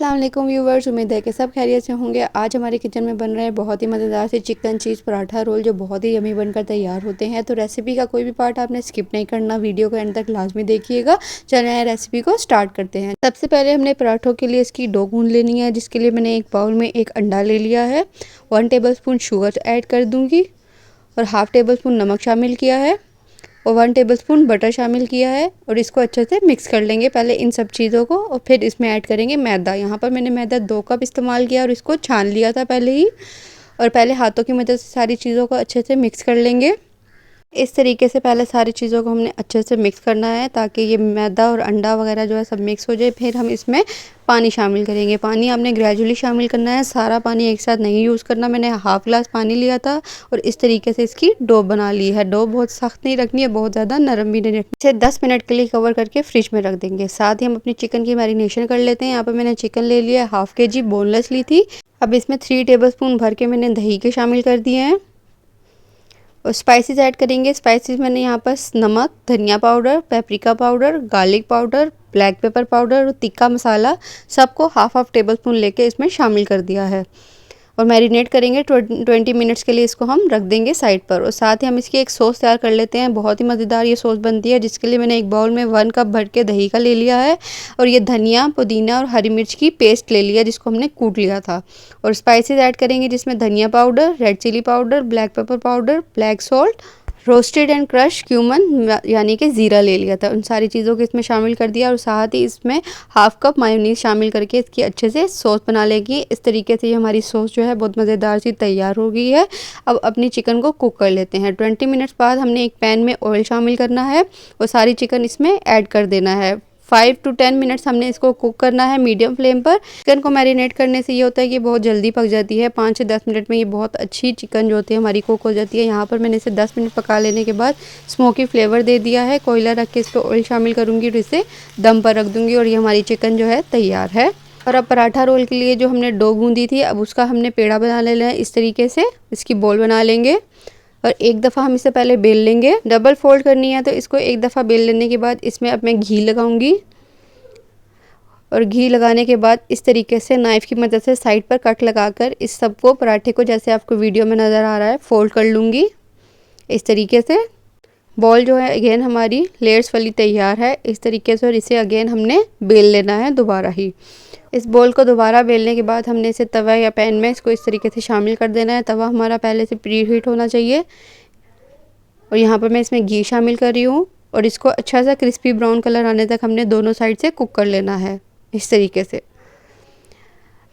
अस्सलाम वालेकुम व्यूवर्स, उम्मीद है कि सब खैरियत से होंगे। आज हमारे किचन में बन रहे हैं बहुत ही मज़ेदार से चिकन चीज़ पराठा रोल, जो बहुत ही यमी बनकर तैयार होते हैं। तो रेसिपी का कोई भी पार्ट आपने स्किप नहीं करना, वीडियो को एंड तक लाजमी देखिएगा। चलिए रेसिपी को स्टार्ट करते हैं। सबसे पहले हमने पराठों के लिए इसकी डो गूंद लेनी है, जिसके लिए मैंने एक बाउल में एक अंडा ले लिया है, 1 टेबल स्पून शुगर ऐड कर दूँगी और हाफ़ टेबल स्पून नमक शामिल किया है और 1 टेबलस्पून बटर शामिल किया है और इसको अच्छे से मिक्स कर लेंगे पहले इन सब चीज़ों को। और फिर इसमें ऐड करेंगे मैदा। यहाँ पर मैंने मैदा 2 कप इस्तेमाल किया और इसको छान लिया था पहले ही। और पहले हाथों की मदद से सारी चीज़ों को अच्छे से मिक्स कर लेंगे। इस तरीके से पहले सारी चीज़ों को हमने अच्छे से मिक्स करना है ताकि ये मैदा और अंडा वगैरह जो है सब मिक्स हो जाए। फिर हम इसमें पानी शामिल करेंगे। पानी आपने ग्रेजुअली शामिल करना है, सारा पानी एक साथ नहीं यूज़ करना। मैंने हाफ़ ग्लास पानी लिया था और इस तरीके से इसकी डो बना ली है। डो बहुत सख्त नहीं रखनी है, बहुत ज़्यादा नरम भी नहीं रखनी। इसे 10 मिनट के लिए कवर करके फ्रिज में रख देंगे। साथ ही हम अपनी चिकन की मैरिनेशन कर लेते हैं। यहाँ पर मैंने चिकन ले लिया, हाफ़ kg बोनलेस ली थी। अब इसमें 3 टेबल स्पून भर के मैंने दही के शामिल कर दिए हैं और स्पाइसेस ऐड करेंगे। स्पाइसेस मैंने यहाँ पर नमक, धनिया powder, paprika powder, garlic powder, black pepper powder और तिक्का मसाला सबको हाफ टेबल स्पून लेके इसमें शामिल कर दिया है और मैरिनेट करेंगे 20 मिनट्स के लिए। इसको हम रख देंगे साइड पर। और साथ ही हम इसकी एक सॉस तैयार कर लेते हैं। बहुत ही मज़ेदार ये सॉस बनती है, जिसके लिए मैंने एक बाउल में 1 कप भर के दही का ले लिया है और ये धनिया, पुदीना और हरी मिर्च की पेस्ट ले लिया, जिसको हमने कूट लिया था। और स्पाइसेस ऐड करेंगे, जिसमें धनिया powder, red chilli powder, black pepper powder, black salt, roasted and crush cumin यानी कि ज़ीरा ले लिया था। उन सारी चीज़ों को इसमें शामिल कर दिया और साथ ही इसमें हाफ़ कप मायोनीज़ शामिल करके इसकी अच्छे से सॉस बना लेंगे। इस तरीके से ये हमारी सॉस जो है बहुत मज़ेदार सी तैयार हो गई है। अब अपनी चिकन को कुक कर लेते हैं। 20 मिनट्स बाद हमने एक पैन में ऑयल शामिल करना है और सारी चिकन इसमें ऐड कर देना है। 5 to 10 मिनट्स हमने इसको कुक करना है मीडियम फ्लेम पर। चिकन को मैरिनेट करने से ये होता है कि बहुत जल्दी पक जाती है। 5 से 10 मिनट में ये बहुत अच्छी चिकन जो होती है हमारी कुक हो जाती है। यहाँ पर मैंने इसे 10 मिनट पका लेने के बाद स्मोकी फ्लेवर दे दिया है। कोयला रख के इस पर ऑयल शामिल करूँगी और इसे दम पर रख दूँगी और ये हमारी चिकन जो है तैयार है। और अब पराठा रोल के लिए जो हमने डो गूंदी थी, अब उसका हमने पेड़ा बना लेना है। इस तरीके से इसकी बॉल बना लेंगे और एक दफ़ा हम इसे पहले बेल लेंगे। डबल फोल्ड करनी है तो इसको एक दफ़ा बेल लेने के बाद इसमें अब मैं घी लगाऊंगी और घी लगाने के बाद इस तरीके से नाइफ़ की मदद से साइड पर कट लगाकर इस सबको पराठे को जैसे आपको वीडियो में नज़र आ रहा है फोल्ड कर लूँगी। इस तरीके से बॉल जो है अगेन हमारी लेयर्स वाली तैयार है इस तरीके से। और इसे अगेन हमने बेल लेना है दोबारा ही। इस बॉल को दोबारा बेलने के बाद हमने इसे तवा या पैन में इसको इस तरीके से शामिल कर देना है। तवा हमारा पहले से प्री हीट होना चाहिए और यहाँ पर मैं इसमें घी शामिल कर रही हूँ और इसको अच्छा सा क्रिस्पी ब्राउन कलर आने तक हमने दोनों साइड से कुक कर लेना है इस तरीके से।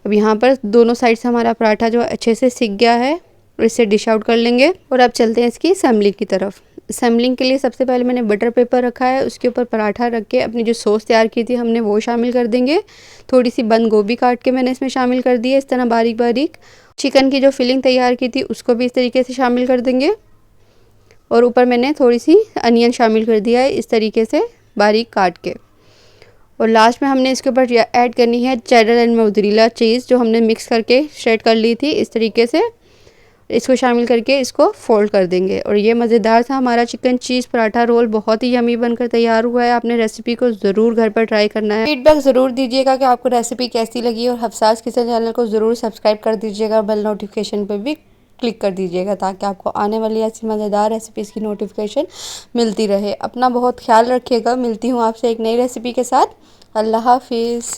अब यहाँ पर दोनों साइड से हमारा पराठा जो अच्छे से सिक गया है और इसे डिश आउट कर लेंगे। और अब चलते हैं इसकी असेंबलिंग की तरफ। असेंबलिंग के लिए सबसे पहले मैंने बटर पेपर रखा है, उसके ऊपर पराठा रख के अपनी जो सॉस तैयार की थी हमने वो शामिल कर देंगे। थोड़ी सी बंद गोभी काट के मैंने इसमें शामिल कर दी है इस तरह बारीक बारीक। चिकन की जो फिलिंग तैयार की थी उसको भी इस तरीके से शामिल कर देंगे और ऊपर मैंने थोड़ी सी अनियन शामिल कर दिया है इस तरीके से बारीक काट के। और लास्ट में हमने इसके ऊपर ऐड करनी है चेडर एंड मोज़रेला चीज़, जो हमने मिक्स करके श्रेड कर ली थी इस तरीके से। इसको शामिल करके इसको फोल्ड कर देंगे और ये मज़ेदार सा हमारा चिकन चीज़ पराठा रोल बहुत ही यमी बनकर तैयार हुआ है। आपने रेसिपी को ज़रूर घर पर ट्राई करना है। फीडबैक ज़रूर दीजिएगा कि आपको रेसिपी कैसी लगी और हफ्सास किचन चैनल को ज़रूर सब्सक्राइब कर दीजिएगा। बेल नोटिफिकेशन पर भी क्लिक कर दीजिएगा ताकि आपको आने वाली ऐसी मज़ेदार रेसिपीज़ की नोटिफिकेशन मिलती रहे। अपना बहुत ख्याल रखिएगा। मिलती हूँ आपसे एक नई रेसिपी के साथ। अल्लाह हाफिज़।